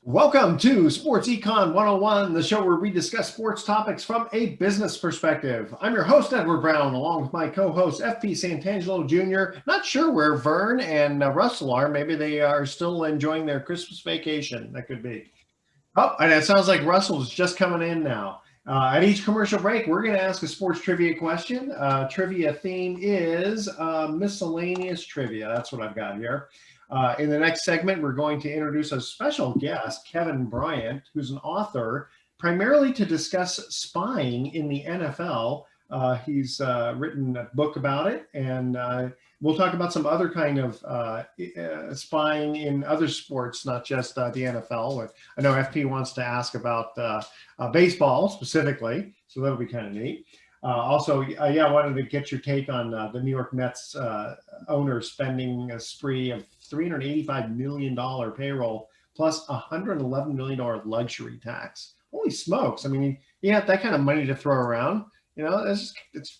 Welcome to Sports Econ 101, the show where we discuss sports topics from a business perspective. I'm your host, Edward Brown, along with my co-host, FP Santangelo Jr. Not sure where Vern and Russell are. Maybe they are still enjoying their Christmas vacation. That could be. Oh, and it sounds like Russell's just coming in now. At each commercial break, we're going to ask a sports trivia question. Trivia theme is miscellaneous trivia. That's what I've got here. In the next segment, we're going to introduce a special guest, Kevin Bryant, who's an author, primarily to discuss spying in the NFL. He's written a book about it, and we'll talk about some other kind of spying in other sports, not just the NFL. I know FP wants to ask about baseball specifically, so that'll be kind of neat. Also, I wanted to get your take on the New York Mets owner spending a spree of $385 million payroll plus $111 million luxury tax. Holy smokes. I mean, you have that kind of money to throw around. You know, it's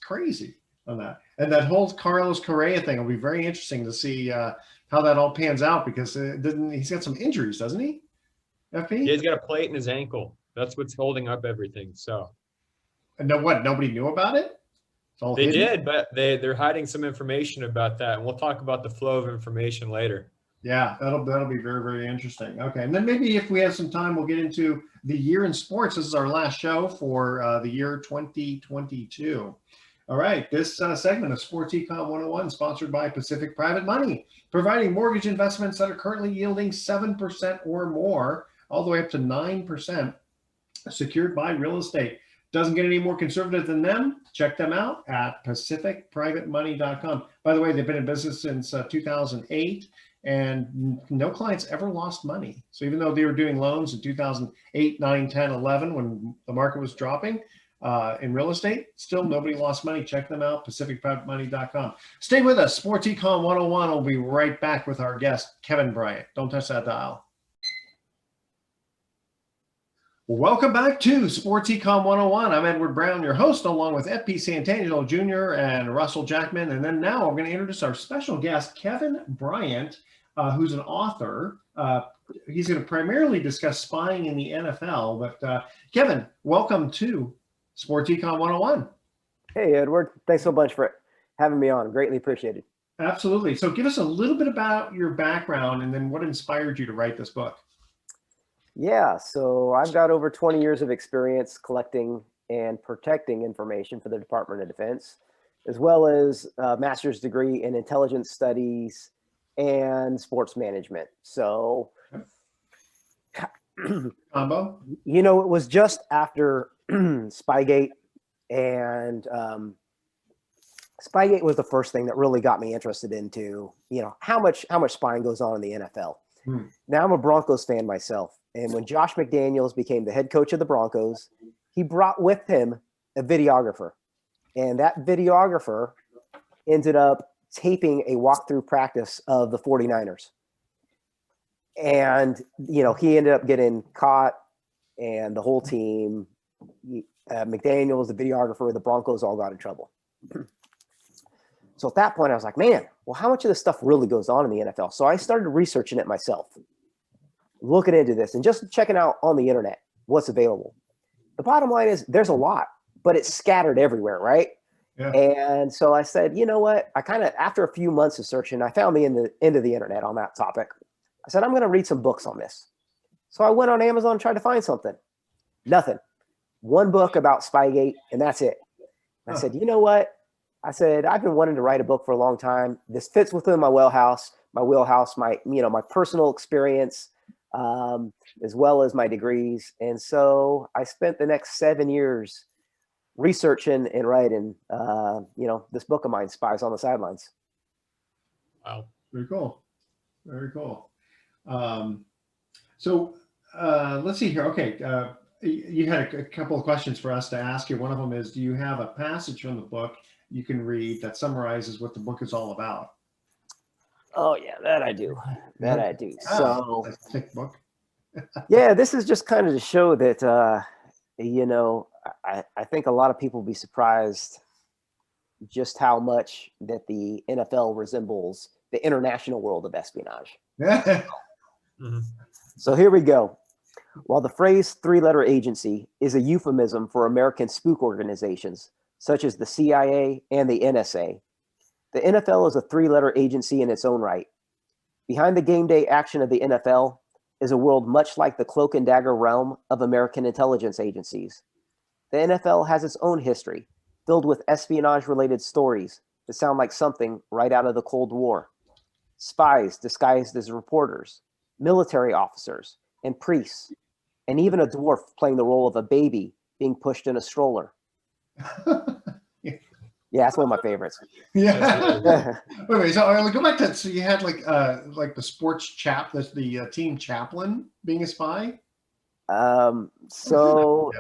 crazy on that. And that whole Carlos Correa thing will be very interesting to see how that all pans out, because he's got some injuries, doesn't he? FP? Yeah, he's got a plate in his ankle. That's what's holding up everything. So. And what? Nobody knew about it? They did, but they're hiding some information about that, and we'll talk about the flow of information later. Yeah, that'll be very, very interesting. Okay, and then maybe if we have some time, we'll get into the year in sports. This is our last show for the year 2022. All right, this segment of Sports Econ 101 sponsored by Pacific Private Money, providing mortgage investments that are currently yielding 7% or more, all the way up to 9%, secured by real estate. Doesn't get any more conservative than them. Check them out at pacificprivatemoney.com. By the way, they've been in business since 2008, and no clients ever lost money. So even though they were doing loans in 2008, 9, 10, 11, when the market was dropping in real estate, still nobody lost money. Check them out, pacificprivatemoney.com. Stay with us. Sports Econ 101 will be right back with our guest, Kevin Bryant. Don't touch that dial. Welcome back to Sports Econ 101. I'm Edward Brown, your host, along with FP Santangelo Jr. and Russell Jackman. And then now we're going to introduce our special guest, Kevin Bryant, who's an author. He's going to primarily discuss spying in the NFL. But Kevin, welcome to Sports Econ 101. Hey, Edward. Thanks so much for having me on. Greatly appreciated. Absolutely. So give us a little bit about your background and then what inspired you to write this book. Yeah, so I've got over 20 years of experience collecting and protecting information for the Department of Defense, as well as a master's degree in intelligence studies and sports management. So, Combo? You know, it was just after Spygate, and Spygate was the first thing that really got me interested into, you know, how much spying goes on in the NFL. Now I'm a Broncos fan myself. And when Josh McDaniels became the head coach of the Broncos, he brought with him a videographer. And that videographer ended up taping a walkthrough practice of the 49ers. And, you know, he ended up getting caught, and the whole team, McDaniels, the videographer, the Broncos all got in trouble. So at that point, I was like, man, well, how much of this stuff really goes on in the NFL? So I started researching it myself, looking into this and just checking out on the internet what's available. The bottom line is there's a lot, but it's scattered everywhere, right? Yeah. And so I said, you know what? I kind of, after a few months of searching, I found the end of the internet on that topic. I said, I'm going to read some books on this. So I went on Amazon and tried to find something. Nothing. One book about Spygate, and that's it. I said, you know what? I said, I've been wanting to write a book for a long time. This fits within my wheelhouse, my personal experience, as well as my degrees. And so I spent the next 7 years researching and writing, this book of mine, Spies on the Sidelines. Wow. Very cool. Very cool. So let's see here. Okay. You had a couple of questions for us to ask you. One of them is, do you have a passage from the book you can read that summarizes what the book is all about? Oh yeah, that I do. That I do. So that's a thick book. yeah, this is just kind of to show that, I think a lot of people will be surprised just how much that the NFL resembles the international world of espionage. Mm-hmm. So here we go. While the phrase three-letter agency is a euphemism for American spook organizations, such as the CIA and the NSA, the NFL is a three-letter agency in its own right. Behind the game day action of the NFL is a world much like the cloak and dagger realm of American intelligence agencies. The NFL has its own history, filled with espionage-related stories that sound like something right out of the Cold War. Spies disguised as reporters, military officers, and priests, and even a dwarf playing the role of a baby being pushed in a stroller. Yeah, that's one of my favorites. Yeah. Wait, so go back to, so you had like the sports the team chaplain being a spy? So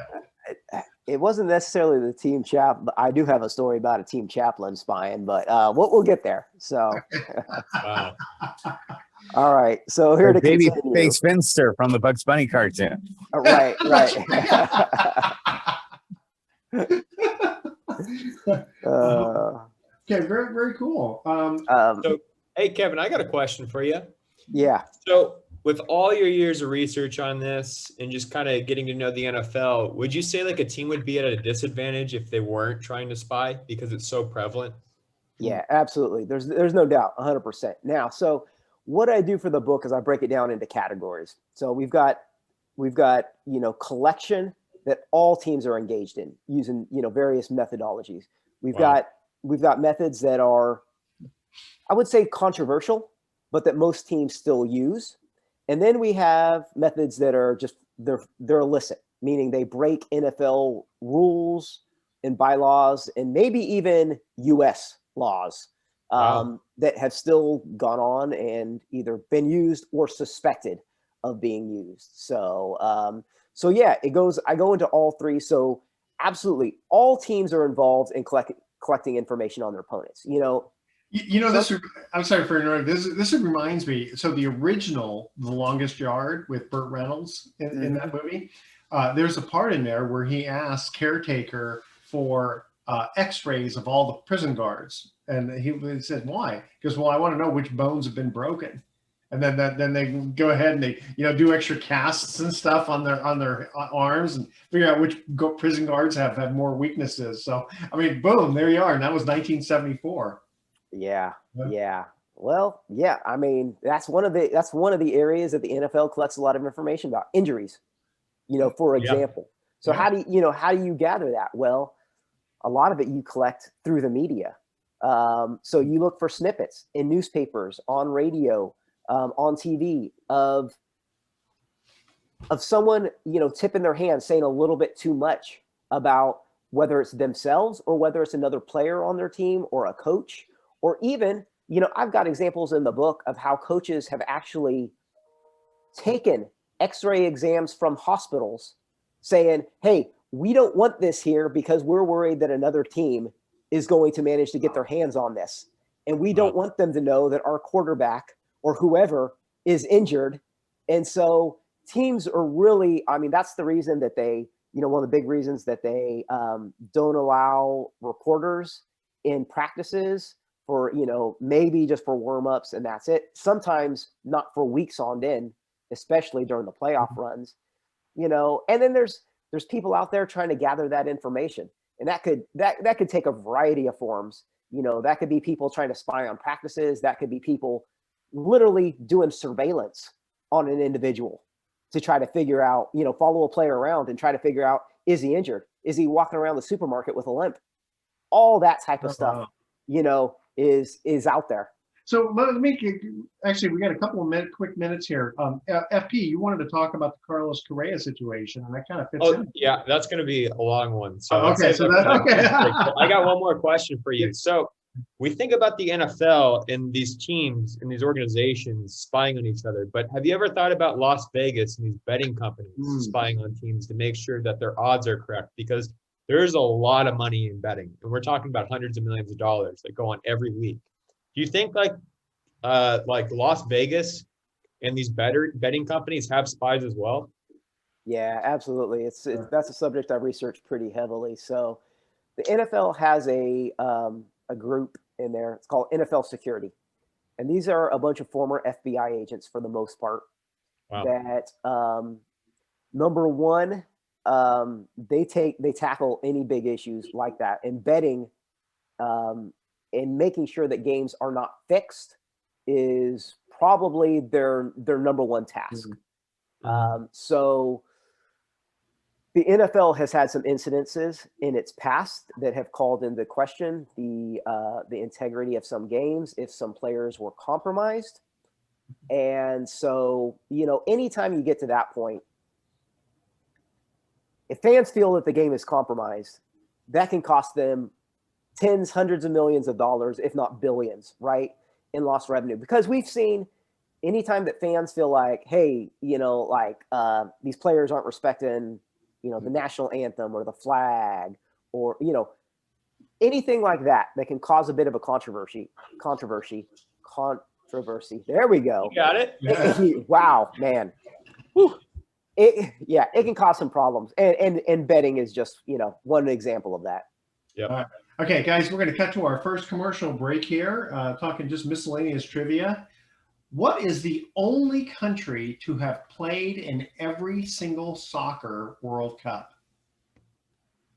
it wasn't necessarily the team chap, but I do have a story about a team chaplain spying, but we'll get there. So, Wow. all right. So here to baby continue. face Finster from the Bugs Bunny cartoon. Right. Okay, very, very cool. So, hey, Kevin, I got a question for you. Yeah. So, with all your years of research on this and just kind of getting to know the NFL, would you say like a team would be at a disadvantage if they weren't trying to spy because it's so prevalent? Yeah, absolutely. There's no doubt, 100%. Now, so what I do for the book is I break it down into categories. So we've got collection that all teams are engaged in using various methodologies. We've got methods that are, I would say, controversial, but that most teams still use. And then we have methods that are just they're illicit, meaning they break NFL rules and bylaws and maybe even U.S. laws that have still gone on and either been used or suspected of being used. So yeah, I go into all three. So absolutely, all teams are involved in collecting information on their opponents. I'm sorry for interrupting. This reminds me. So the original, The Longest Yard with Burt Reynolds in that movie, there's a part in there where he asks caretaker for X-rays of all the prison guards, and he said, "Why?" He goes, "Well, I want to know which bones have been broken." And then they go ahead and they do extra casts and stuff on their arms and figure out which prison guards have more weaknesses. So I mean, boom, there you are. And that was 1974. Yeah. Well, yeah. I mean, that's one of the areas that the NFL collects a lot of information about injuries. For example. So how do you gather that? Well, a lot of it you collect through the media. So you look for snippets in newspapers, on radio, on TV of someone tipping their hand, saying a little bit too much about whether it's themselves or whether it's another player on their team or a coach. Or even, I've got examples in the book of how coaches have actually taken X-ray exams from hospitals saying, hey, we don't want this here because we're worried that another team is going to manage to get their hands on this. And we don't want them to know that our quarterback or whoever is injured. And so teams are really, that's the reason that they, one of the big reasons that they don't allow reporters in practices for, maybe just for warm-ups and that's it. Sometimes not for weeks on end, especially during the playoff runs, and then there's people out there trying to gather that information. And that could take a variety of forms. That could be people trying to spy on practices. That could be people literally doing surveillance on an individual to try to figure out, follow a player around and try to figure out, is he injured? Is he walking around the supermarket with a limp? All that type of stuff, is out there. So let me actually, we got a couple of quick minutes here. FP, you wanted to talk about the Carlos Correa situation, and that kind of fits in. Yeah, that's going to be a long one. So okay. I got one more question for you. So we think about the NFL and these teams and these organizations spying on each other, but have you ever thought about Las Vegas and these betting companies spying on teams to make sure that their odds are correct? Because there's a lot of money in betting, and we're talking about hundreds of millions of dollars that go on every week. Do you think like Las Vegas and these betting companies have spies as well? Yeah, absolutely. That's a subject I researched pretty heavily. So the NFL has a group in there. It's called NFL Security. And these are a bunch of former FBI agents for the most part that Number one, they tackle any big issues like that, and betting and making sure that games are not fixed is probably their number one task. So the NFL has had some incidences in its past that have called into question the integrity of some games if some players were compromised. And so, anytime you get to that point, if fans feel that the game is compromised, that can cost them tens, hundreds of millions of dollars, if not billions, right, in lost revenue. Because we've seen anytime that fans feel like, hey, these players aren't respecting, the national anthem or the flag or, anything like that can cause a bit of a controversy. There we go. You got it. Yeah. Wow, man. Whew. It can cause some problems, and betting is just one example of that. Yep. All right. Okay, guys, we're going to cut to our first commercial break here, talking just miscellaneous trivia. What is the only country to have played in every single soccer World Cup?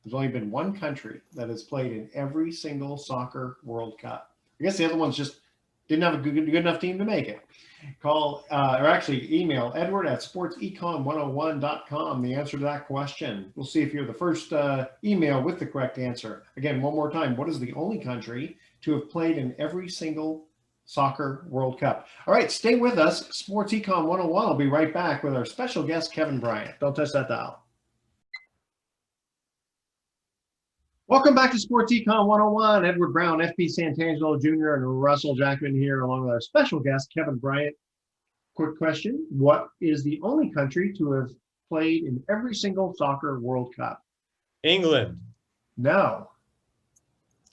There's only been one country that has played in every single soccer World Cup. I guess the other ones just didn't have a good enough team to make it. Call or actually email edward@sportsecon101.com the answer to that question. We'll see if you're the first email with the correct answer. Again, one more time. What is the only country to have played in every single soccer World Cup? All right, stay with us. Sports Econ 101 will be right back with our special guest, Kevin Bryant. Don't touch that dial. Welcome back to Sports Econ 101. Edward Brown, FP Santangelo Jr., and Russell Jackman here, along with our special guest, Kevin Bryant. Quick question. What is the only country to have played in every single soccer World Cup? England. No.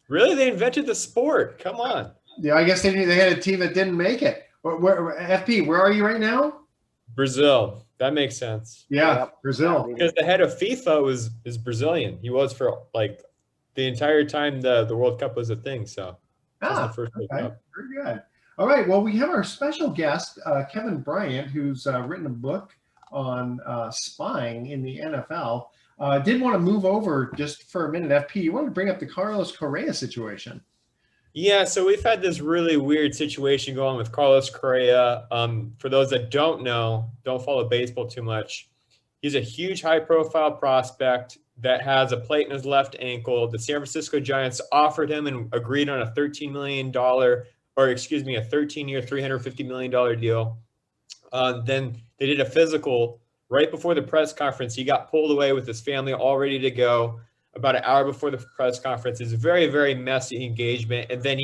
Really? They invented the sport. Come on. Yeah, I guess they had a team that didn't make it. FP, where are you right now? Brazil. That makes sense. Yeah, Yep. Brazil. Because the head of FIFA is Brazilian. He was for like the entire time the World Cup was a thing. So that's the first World Okay, Cup. very good. All right, well, we have our special guest, Kevin Bryant, who's written a book on spying in the NFL. Did want to move over just for a minute, FP. You wanted to bring up the Carlos Correa situation. Yeah, so we've had this really weird situation going with Carlos Correa. For those that don't know, don't follow baseball too much, he's a huge high-profile prospect that has a plate in his left ankle. The San Francisco Giants offered him and agreed on a $13 million, a 13-year, $350 million deal. Then they did a physical right before the press conference. He got pulled away with his family all ready to go. About an hour before the press conference. It's a very, very messy engagement. And then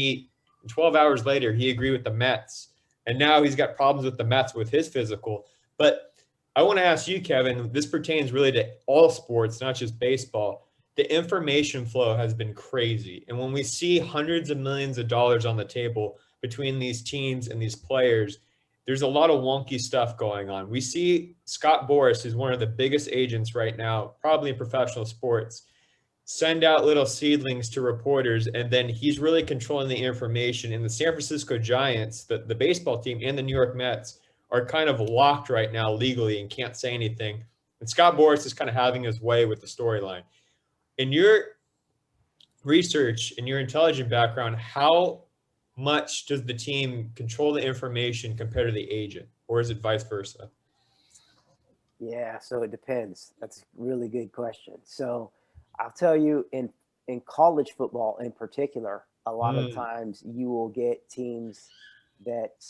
12 hours later, he agreed with the Mets. And now he's got problems with the Mets with his physical. But I want to ask you, Kevin, this pertains really to all sports, not just baseball. The information flow has been crazy. And when we see hundreds of millions of dollars on the table between these teams and these players, there's a lot of wonky stuff going on. We see Scott Boras, who's one of the biggest agents right now, probably in professional sports, send out little seedlings to reporters, and then he's really controlling the information. And the San Francisco Giants, the baseball team, and the New York Mets are kind of locked right now legally and can't say anything. And Scott Boras is kind of having his way with the storyline. In your research, in your intelligent background, how much does the team control the information compared to the agent, or is it vice versa? Yeah, so it depends. That's a really good question. So I'll tell you, in college football in particular, a lot of times you will get teams that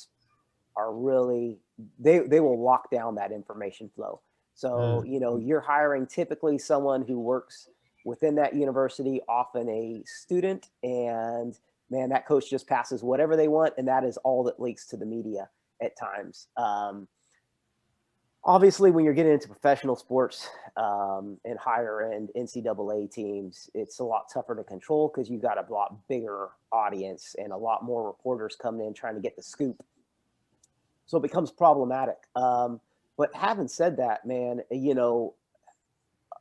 are really they will lock down that information flow. So you're hiring typically someone who works within that university, often a student, and man, that coach just passes whatever they want, and that is all that leaks to the media at times. Obviously, when you're getting into professional sports and higher end NCAA teams, it's a lot tougher to control because you've got a lot bigger audience and a lot more reporters coming in trying to get the scoop. So it becomes problematic. But having said that, man,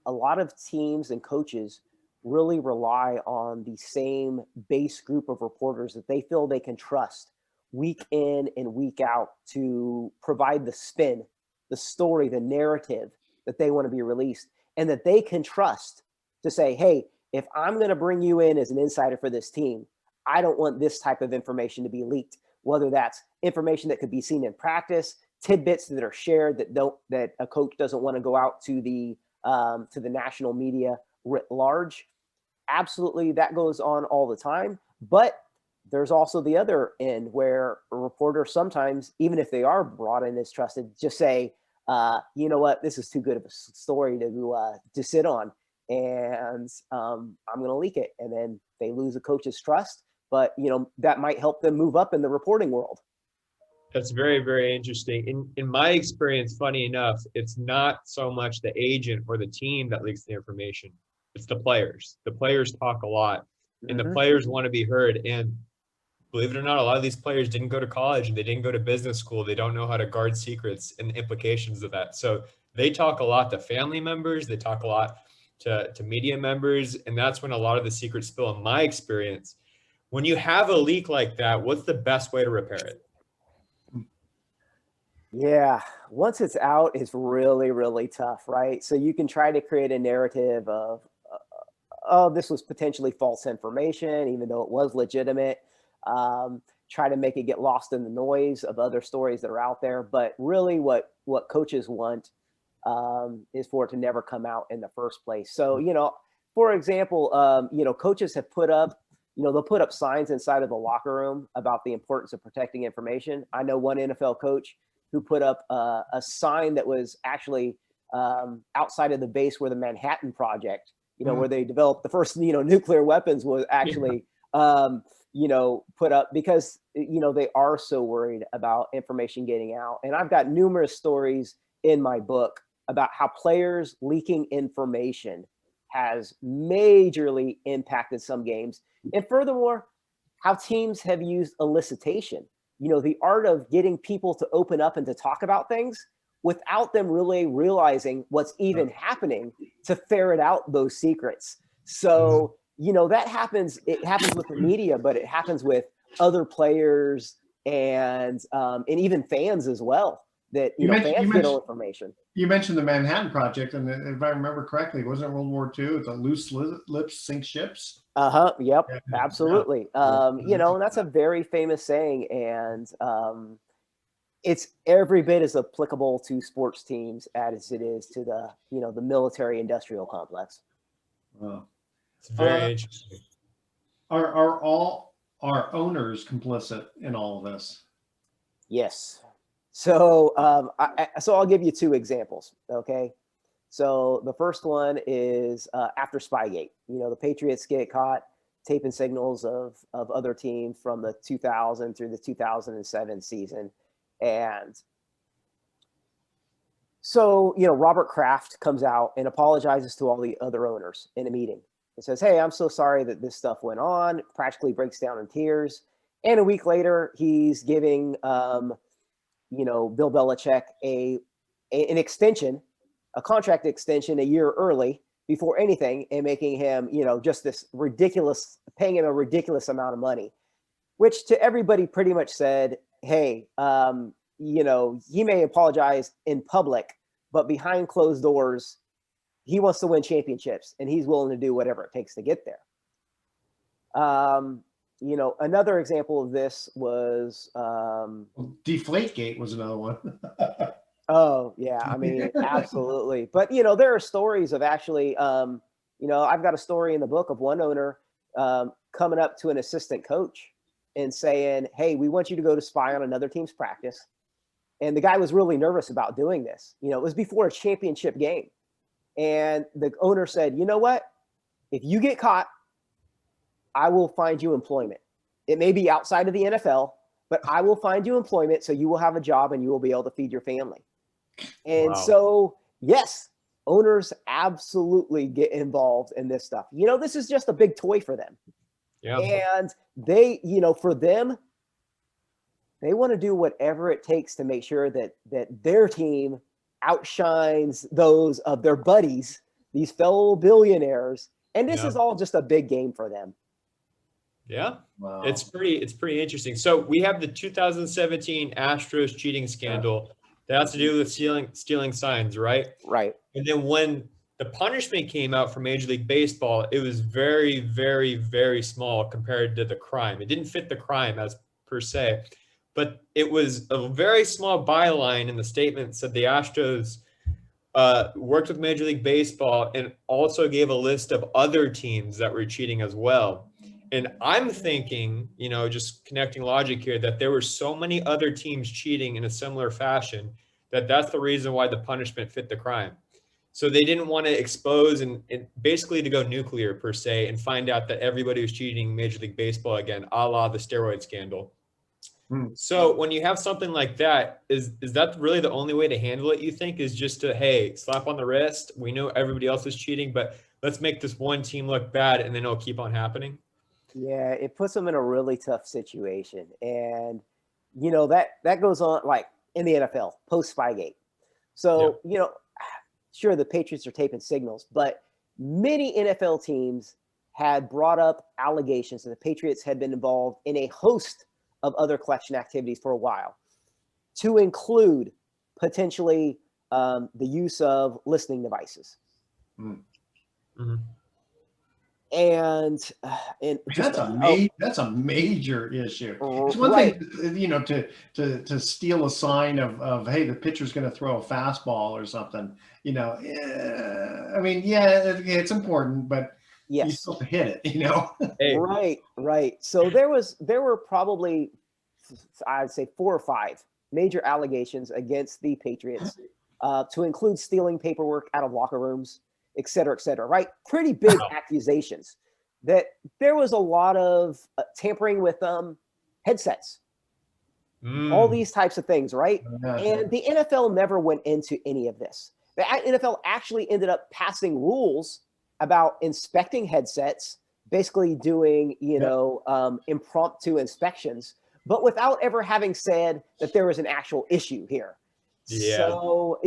a lot of teams and coaches really rely on the same base group of reporters that they feel they can trust week in and week out to provide the spin, the story, the narrative that they want to be released and that they can trust to say, hey, if I'm going to bring you in as an insider for this team, I don't want this type of information to be leaked, whether that's information that could be seen in practice, tidbits that are shared that a coach doesn't want to go out to the national media writ large. Absolutely, that goes on all the time. But there's also the other end where a reporter sometimes, even if they are brought in as trusted, just say, you know what, this is too good of a story to sit on, and I'm going to leak it. And then they lose a coach's trust, but that might help them move up in the reporting world. That's very, very interesting. In my experience, funny enough, it's not so much the agent or the team that leaks the information. It's the players. The players talk a lot, and the players want to be heard. And believe it or not, a lot of these players didn't go to college and they didn't go to business school. They don't know how to guard secrets and the implications of that. So they talk a lot to family members. They talk a lot to media members. And that's when a lot of the secrets spill, in my experience. When you have a leak like that, what's the best way to repair it? Yeah, once it's out, it's really, really tough, right? So you can try to create a narrative of, oh, this was potentially false information, even though it was legitimate. Try to make it get lost in the noise of other stories that are out there. But really what coaches want is for it to never come out in the first place. So, for example, coaches have put up, they'll put up signs inside of the locker room about the importance of protecting information. I know one NFL coach who put up a sign that was actually outside of the base where the Manhattan Project, where they developed the first, nuclear weapons was actually, put up because, they are so worried about information getting out. And I've got numerous stories in my book about how players leaking information has majorly impacted some games. And furthermore, how teams have used elicitation, the art of getting people to open up and to talk about things without them really realizing what's even happening to ferret out those secrets. So, that happens. It happens with the media, but it happens with other players and even fans as well. That fans get all information. You mentioned the Manhattan Project, and if I remember correctly, wasn't it World War II? It's a loose lips sink ships. Yep. Yeah. Absolutely. And that's a very famous saying, and it's every bit as applicable to sports teams as it is to the military industrial complex. Wow. It's very interesting. Are all our owners complicit in all of this? Yes. So, I'll give you two examples. Okay. So the first one is after Spygate. The Patriots get caught taping signals of other teams from the 2000 through the 2007 season. And so, Robert Kraft comes out and apologizes to all the other owners in a meeting. It says, hey, I'm so sorry that this stuff went on, practically breaks down in tears. And a week later, he's giving, Bill Belichick an extension, a contract extension a year early before anything, and making him, just this ridiculous, paying him a ridiculous amount of money, which to everybody pretty much said, hey, he may apologize in public, but behind closed doors, he wants to win championships and he's willing to do whatever it takes to get there. Another example of this was Deflategate was another one. Oh yeah, I mean, absolutely. But there are stories of actually, I've got a story in the book of one owner coming up to an assistant coach and saying, hey, we want you to go to spy on another team's practice. And the guy was really nervous about doing this. It was before a championship game. And the owner said, you know what? If you get caught, I will find you employment. It may be outside of the NFL, but I will find you employment so you will have a job and you will be able to feed your family. And so, yes, owners absolutely get involved in this stuff. This is just a big toy for them. Yeah. And they, for them, they want to do whatever it takes to make sure that their team outshines those of their buddies, these fellow billionaires. And this is all just a big game for them. Yeah. Wow. It's pretty interesting. So we have the 2017 Astros cheating scandal That has to do with stealing signs, right? Right. And then when the punishment came out for Major League Baseball, it was very, very, very small compared to the crime. It didn't fit the crime as per se, but it was a very small byline in the statement said the Astros worked with Major League Baseball and also gave a list of other teams that were cheating as well. And I'm thinking, just connecting logic here, that there were so many other teams cheating in a similar fashion that that's the reason why the punishment fit the crime. So they didn't want to expose and basically to go nuclear per se and find out that everybody was cheating Major League Baseball again, a la the steroid scandal. So when you have something like that, is that really the only way to handle it, you think, is just to, hey, slap on the wrist? We know everybody else is cheating, but let's make this one team look bad and then it'll keep on happening? Yeah, it puts them in a really tough situation. And, that goes on like in the NFL, post-Spygate. So, sure, the Patriots are taping signals, but many NFL teams had brought up allegations that the Patriots had been involved in a host of other collection activities for a while, to include potentially the use of listening devices. Mm-hmm. And that's a major issue. It's one thing, to steal a sign of hey, the pitcher's going to throw a fastball or something. It's important, but yes, you still have to hit it. Hey. Right. So there were probably, I'd say, 4 or 5 major allegations against the Patriots, to include stealing paperwork out of locker rooms, et cetera, right? Pretty big accusations that there was a lot of tampering with headsets, all these types of things, right? And the NFL never went into any of this. The NFL actually ended up passing rules about inspecting headsets, basically doing, impromptu inspections, but without ever having said that there was an actual issue here. Yeah. So,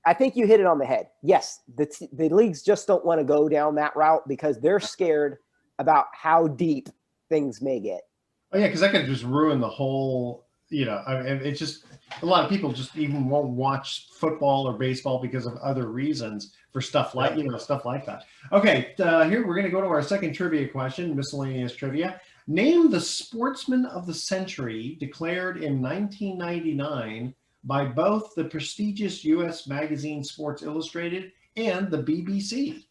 I think you hit it on the head. Yes, the leagues just don't want to go down that route because they're scared about how deep things may get. Oh yeah, because that could just ruin the whole. It's just a lot of people just even won't watch football or baseball because of other reasons for stuff like stuff like that. Okay, here we're going to go to our second trivia question, miscellaneous trivia. Name the Sportsman of the Century declared in 1999 by both the prestigious U.S. magazine Sports Illustrated and the BBC.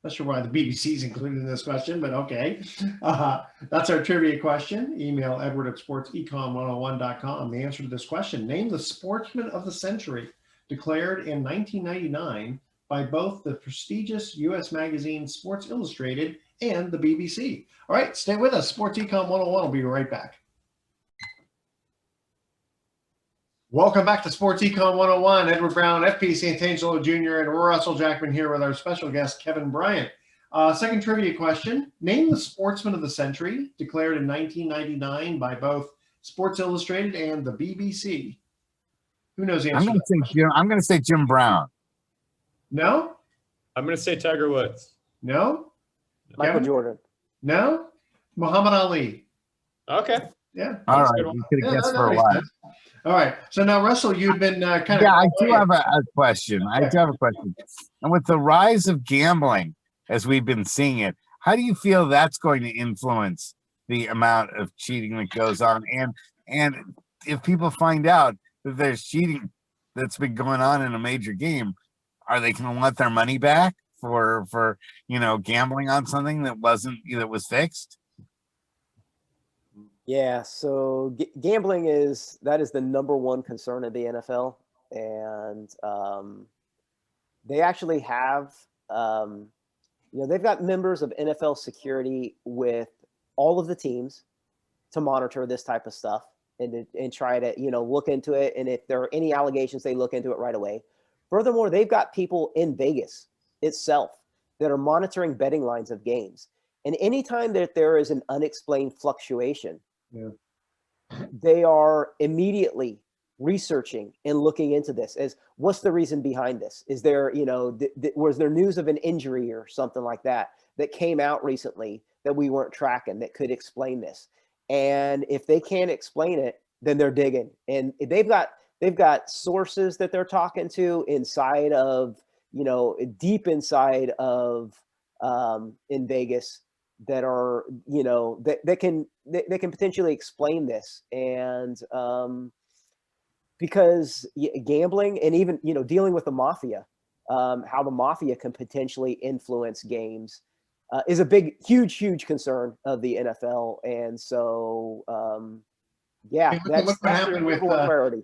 Not sure why the BBC is included in this question, but okay. That's our trivia question. Email edward@sportsecon101.com. The answer to this question: name the Sportsman of the Century declared in 1999 by both the prestigious U.S. magazine Sports Illustrated and the BBC. All right, stay with us. Sports Econ 101 will be right back. Welcome back to Sports Econ 101. Edward Brown, FP Santangelo Jr., and Russell Jackman here with our special guest, Kevin Bryant. Second trivia question. Name the Sportsman of the Century, declared in 1999 by both Sports Illustrated and the BBC. Who knows the answer? I'm going to say Jim Brown. No? I'm going to say Tiger Woods. No? Michael Kevin? Jordan. No? Muhammad Ali. Okay. Yeah. All right. You could have guessed for a while. All right. So now, Russell, you've been kind of. Yeah, I do have a question. And with the rise of gambling, as we've been seeing it, how do you feel that's going to influence the amount of cheating that goes on? And if people find out that there's cheating that's been going on in a major game, are they going to want their money back for gambling on something that was fixed? Yeah, so gambling is the number one concern of the NFL, and they actually have, they've got members of NFL security with all of the teams to monitor this type of stuff and try to look into it, and if there are any allegations, they look into it right away. Furthermore, they've got people in Vegas itself that are monitoring betting lines of games, and anytime that there is an unexplained fluctuation. Yeah. They are immediately researching and looking into this as what's the reason behind this? Is there, was there news of an injury or something like that came out recently that we weren't tracking that could explain this? And if they can't explain it, then they're digging. And they've got they've got sources that they're talking to inside of, deep inside of in Vegas that are, that can potentially explain this. And because gambling and even, dealing with the mafia, how the mafia can potentially influence games is a huge concern of the NFL. And so, Hey, look what that's happened their with number one priority.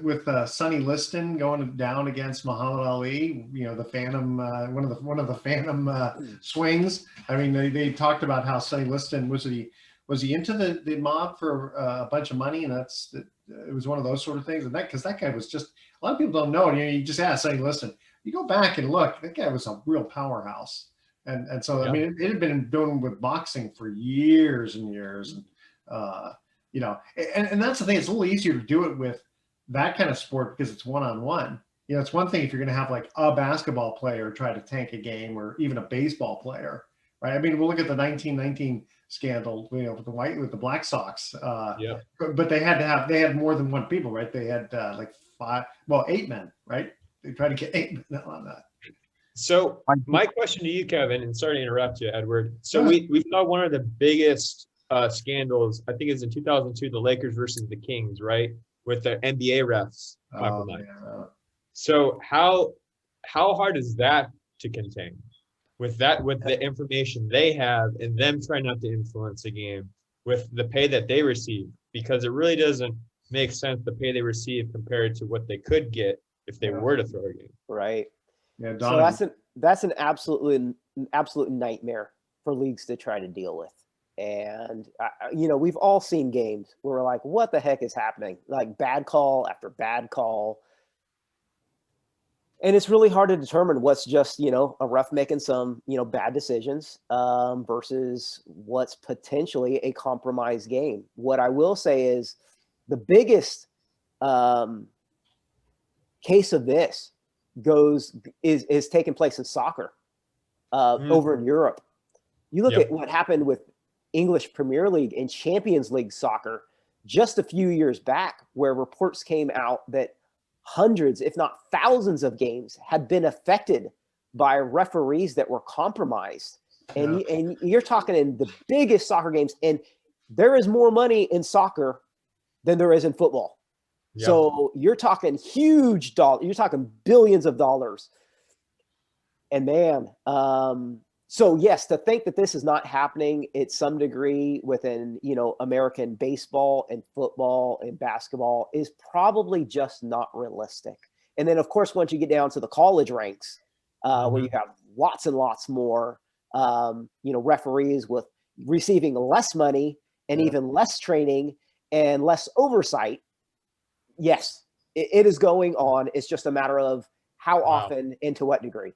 with Sonny Liston going down against Muhammad Ali. The Phantom, one of the Phantom swings. I mean, they talked about how Sonny Liston was he into the mob for a bunch of money, and it was one of those sort of things. And because that guy was just, a lot of people don't know. You just ask Sonny Liston. You go back and look, that guy was a real powerhouse. And so, I mean, it had been doing with boxing for years and years. And, and that's the thing. It's a little easier to do it with that kind of sport because it's one-on-one. It's one thing if you're going to have like a basketball player try to tank a game, or even a baseball player, right? I mean, we'll look at the 1919 scandal, with the Black Sox. But they had more than one people, right? They had like 8 men, right? They tried to get 8 men on that. So my question to you, Kevin, and sorry to interrupt you, Edward. So we saw one of the biggest scandals, I think it's in 2002, the Lakers versus the Kings, right? With the NBA refs compromise. So how hard is that to contain? With the information they have and them trying not to influence the game, with the pay that they receive, because it really doesn't make sense, the pay they receive compared to what they could get if they were to throw a game. Right. Yeah. So that's an absolute nightmare for leagues to try to deal with. And, we've all seen games where we're like, what the heck is happening? Like bad call after bad call. And it's really hard to determine what's just, a ref making some, bad decisions versus what's potentially a compromised game. What I will say is the biggest case of this is taking place in soccer over in Europe. You look at what happened with English Premier League and Champions League soccer just a few years back, where reports came out that hundreds, if not thousands of games had been affected by referees that were compromised. And you're talking in the biggest soccer games, and there is more money in soccer than there is in football. Yep. So you're talking huge dollars, you're talking billions of dollars. And man, so yes, to think that this is not happening at some degree within, American baseball and football and basketball is probably just not realistic. And then of course, once you get down to the college ranks, where you have lots and lots more, referees with receiving less money and even less training and less oversight. Yes, it is going on. It's just a matter of how often and to what degree.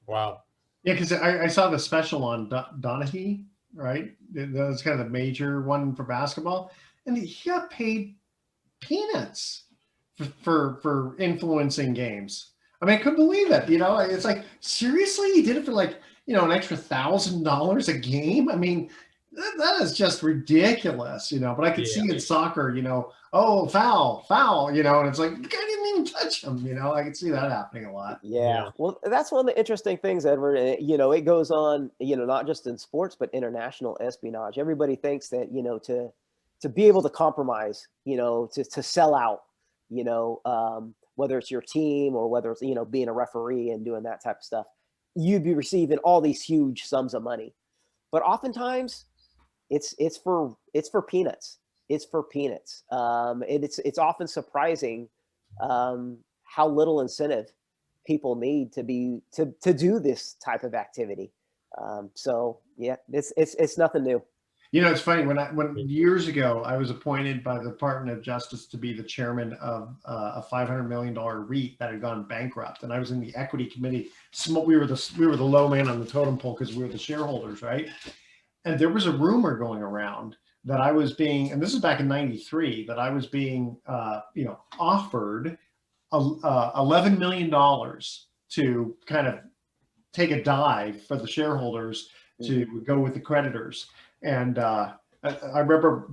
Wow. Yeah, because I saw the special on Donaghy, right? That was kind of the major one for basketball, and he got paid peanuts for influencing games. I mean, I couldn't believe it. It's like, seriously, he did it for like an extra $1,000 a game. I mean, that is just ridiculous, But I could see in soccer, oh, foul, and it's like, the guy didn't even touch him, I could see that happening a lot. Yeah. Well, that's one of the interesting things, Edward. It goes on, not just in sports, but international espionage. Everybody thinks that, to be able to compromise, to sell out, whether it's your team or whether it's, being a referee and doing that type of stuff, you'd be receiving all these huge sums of money. But oftentimes it's for peanuts. It's for peanuts. It's often surprising how little incentive people need to do this type of activity. So yeah, it's nothing new. It's funny, when years ago I was appointed by the Department of Justice to be the chairman of a $500 million REIT that had gone bankrupt, and I was in the equity committee. We were the low man on the totem pole because we were the shareholders, right? And there was a rumor going around that I was being, and this is back in '93, that I was being, offered $11 million to kind of take a dive for the shareholders to go with the creditors. And I remember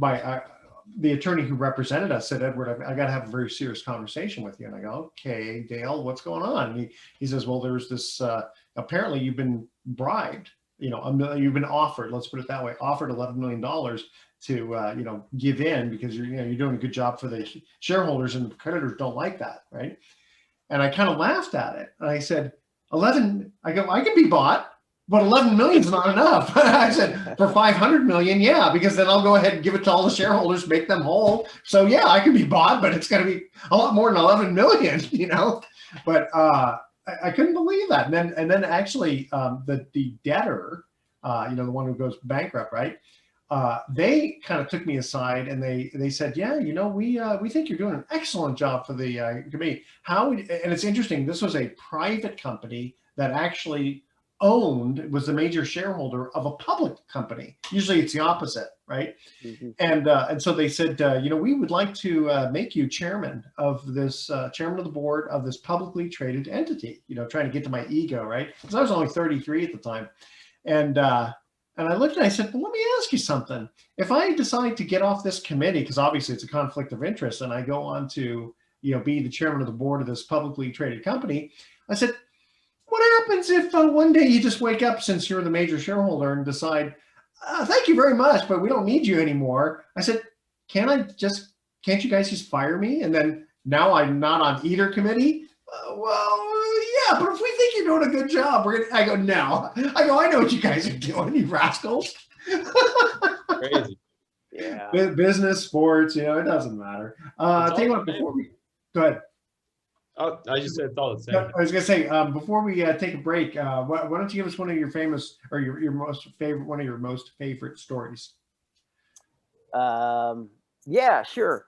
the attorney who represented us said, Edward, I got to have a very serious conversation with you. And I go, okay, Dale, what's going on? He says, well, there's this, apparently you've been bribed, you've been offered, let's put it that way, offered $11 million to, give in because you're doing a good job for the shareholders, and the creditors don't like that. Right. And I kind of laughed at it. And I said, I can be bought, but 11 million is not enough. I said, for 500 million, yeah, because then I'll go ahead and give it to all the shareholders, make them whole. So yeah, I can be bought, but it's going to be a lot more than 11 million, But I couldn't believe that. And then actually, the debtor, the one who goes bankrupt, right? They kind of took me aside and they said, yeah, we think you're doing an excellent job for the committee. And it's interesting. This was a private company that actually was the major shareholder of a public company. Usually it's the opposite, right? Mm-hmm. And so they said, we would like to make you chairman of the board of this publicly traded entity, trying to get to my ego, right? Because I was only 33 at the time. And I looked and I said, well, let me ask you something. If I decide to get off this committee, because obviously it's a conflict of interest, and I go on to, be the chairman of the board of this publicly traded company, I said, what happens if one day you just wake up, since you're the major shareholder, and decide, thank you very much, but we don't need you anymore? I said, can't you guys just fire me? And then now I'm not on either committee? Yeah, but if we think you're doing a good job, I go, no. I know what you guys are doing, you rascals. Crazy. Yeah. Business, sports, it doesn't matter. Tell you what, go ahead. Oh, I just said it's all the same. I was gonna say, before we take a break, why don't you give us one of your famous, or your most favorite, one of your most favorite stories? Yeah, sure.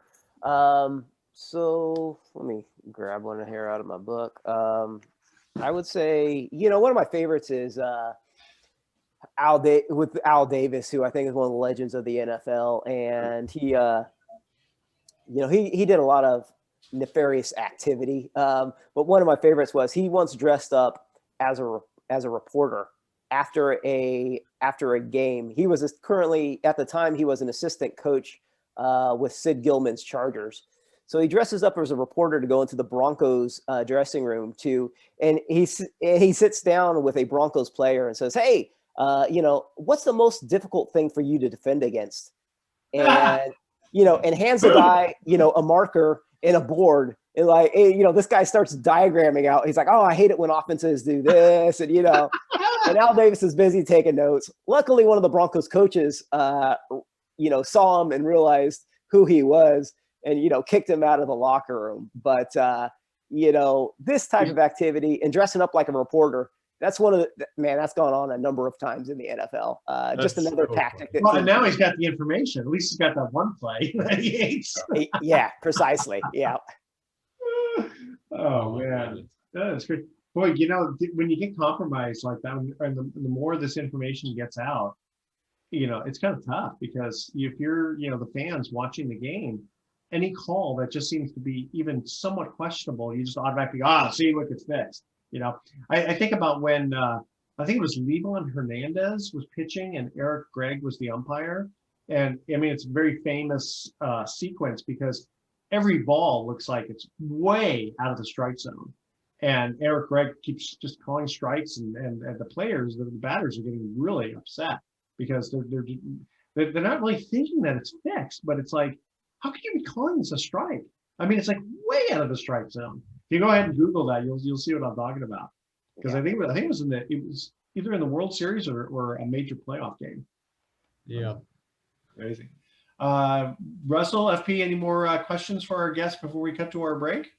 So let me grab one here out of my book. I would say, one of my favorites is Al Davis, who I think is one of the legends of the NFL, and he did a lot of nefarious activity. But one of my favorites was he once dressed up as a reporter after a game. He was currently, at the time, he was an assistant coach with Sid Gilman's Chargers. So he dresses up as a reporter to go into the Broncos dressing room and he sits down with a Broncos player and says, hey, what's the most difficult thing for you to defend against? And, and hands the guy, a marker and a board. And this guy starts diagramming out. He's like, oh, I hate it when offenses do this. And, and Al Davis is busy taking notes. Luckily, one of the Broncos coaches, saw him and realized who he was, and, kicked him out of the locker room. But, this type of activity and dressing up like a reporter, that's that's gone on a number of times in the NFL. Just another tactic. And now he's got the information. At least he's got that one play that he hates. Yeah, precisely. Yeah. Oh, man. That's great. Boy, when you get compromised like that, and the more this information gets out, it's kind of tough, because if you're, the fans watching the game, any call that just seems to be even somewhat questionable, you just automatically, see, look, it's fixed. I think about when, I think it was Leland Hernandez was pitching and Eric Gregg was the umpire. And I mean, it's a very famous sequence, because every ball looks like it's way out of the strike zone. And Eric Gregg keeps just calling strikes, and the players, the batters, are getting really upset, because they're not really thinking that it's fixed, but it's like, how could you be calling this a strike? I mean, it's like way out of the strike zone. If you go ahead and Google that, you'll see what I'm talking about. Because I think it was either in the World Series or a major playoff game. Yeah. Amazing. Russell, FP, any more questions for our guests before we cut to our break?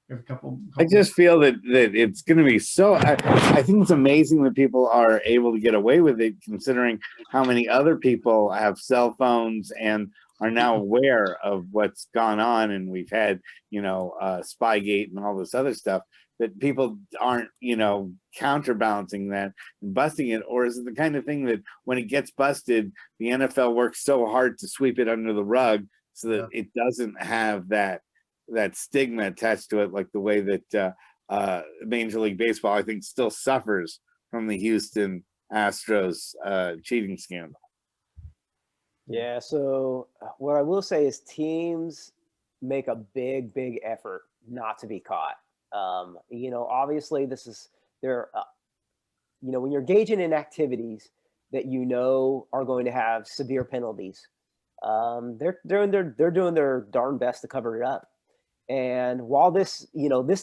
We have a couple. I just feel that it's going to be so. I think it's amazing that people are able to get away with it, considering how many other people have cell phones and are now aware of what's gone on. And we've had, Spygate and all this other stuff, that people aren't, counterbalancing that and busting it? Or is it the kind of thing that when it gets busted, the NFL works so hard to sweep it under the rug so that it doesn't have that stigma attached to it, like the way that Major League Baseball, I think, still suffers from the Houston Astros cheating scandal? Yeah. So what I will say is teams make a big effort not to be caught. Obviously this is there. When you're engaging in activities that are going to have severe penalties, they're doing their darn best to cover it up. And while this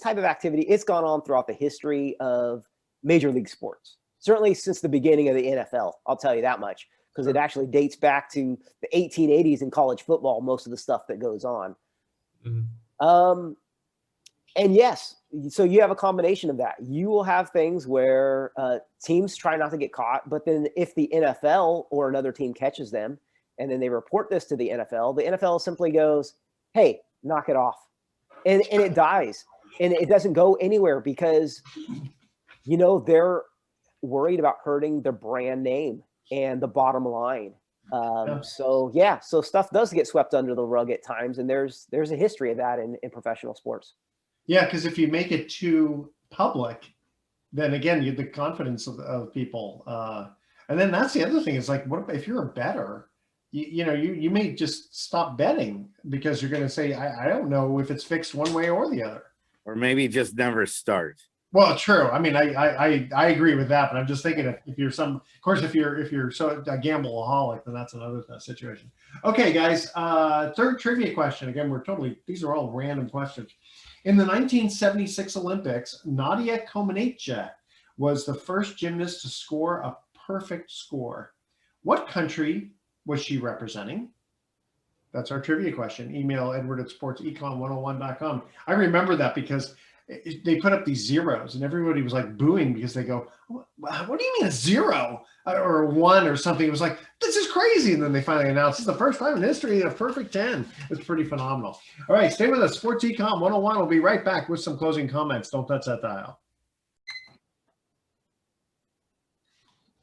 type of activity, it's gone on throughout the history of major league sports, certainly since the beginning of the NFL. I'll tell you that much, because it actually dates back to the 1880s in college football, most of the stuff that goes on. Mm-hmm. And yes, so you have a combination of that. You will have things where teams try not to get caught, but then if the NFL or another team catches them and then they report this to the NFL simply goes, hey, knock it off. And it dies. And it doesn't go anywhere because, they're worried about hurting their brand name and the bottom line. So stuff does get swept under the rug at times. And there's a history of that in professional sports. Yeah, because if you make it too public, then again, you the confidence of people. And then that's the other thing is like, what if you're a bettor? You may just stop betting because you're going to say, I don't know if it's fixed one way or the other. Or maybe just never start. Well, true. I mean, I agree with that, but I'm just thinking if you're if you're so a gambleaholic, then that's another situation. Okay, guys. Third trivia question. Again, these are all random questions. In the 1976 Olympics, Nadia Comaneci was the first gymnast to score a perfect score. What country was she representing? That's our trivia question. Email edward@sportsecon101.com. I remember that because they put up these zeros and everybody was like booing because they go, what do you mean a zero or a one or something? It was like, this is crazy. And then they finally announced it's the first time in history a perfect 10. It's pretty phenomenal. All right, stay with us. Sports Econ 101. We'll be right back with some closing comments. Don't touch that dial.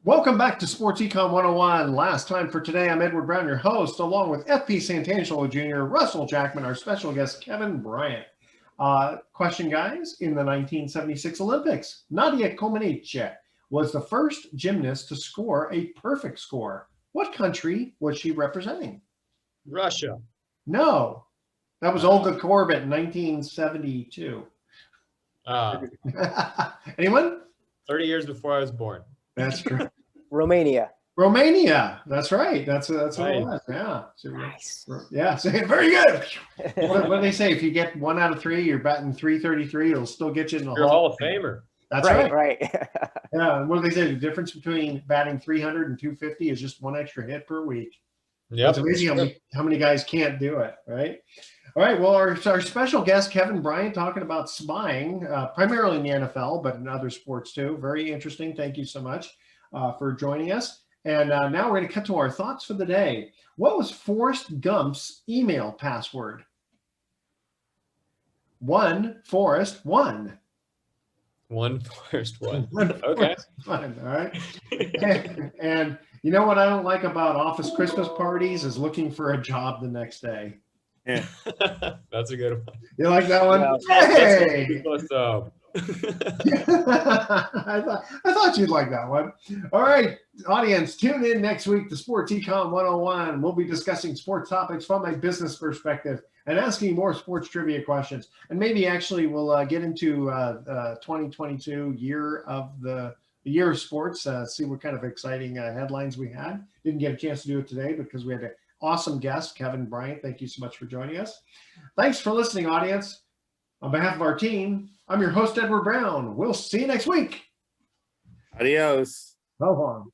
Welcome back to Sports Econ 101. Last time for today, I'm Edward Brown, your host, along with FP Santangelo Jr., Russell Jackman, our special guest, Kevin Bryant. Question, guys. In the 1976 Olympics, Nadia Comaneci was the first gymnast to score a perfect score. What country was she representing? Russia. No. That was Olga Korbut in 1972. Anyone? 30 years before I was born. That's correct. Romania. That's right. That's what Right. it was. Yeah. So, Nice. yeah. So, very good. What do they say? If you get 1 out of 3, you're batting 333. It'll still get you in the You're a Hall of Famer. That's right. Right. Yeah. And what do they say? The difference between batting 300 and 250 is just 1 extra hit per week. Yep. It's amazing how many guys can't do it, right? All right. Well, our special guest, Kevin Bryant, talking about spying, primarily in the NFL, but in other sports too. Very interesting. Thank you so much for joining us. And now we're going to cut to our thoughts for the day. What was Forrest Gump's email password? 1 Forrest 1. 1 Forrest 1. Okay. Fine. All right. And you know what I don't like about office Christmas parties is looking for a job the next day. Yeah. That's a good one. You like that one? Yeah. Hey! I thought you'd like that one. All right, audience, tune in next week to Sports Econ 101. We'll be discussing sports topics from a business perspective and asking more sports trivia questions. And maybe actually we'll get into 2022 year of the year of sports, see what kind of exciting headlines we had. Didn't get a chance to do it today because we had an awesome guest, Kevin Bryant. Thank you so much for joining us. Thanks for listening, audience. On behalf of our team, I'm your host, Edward Brown. We'll see you next week. Adios. So long.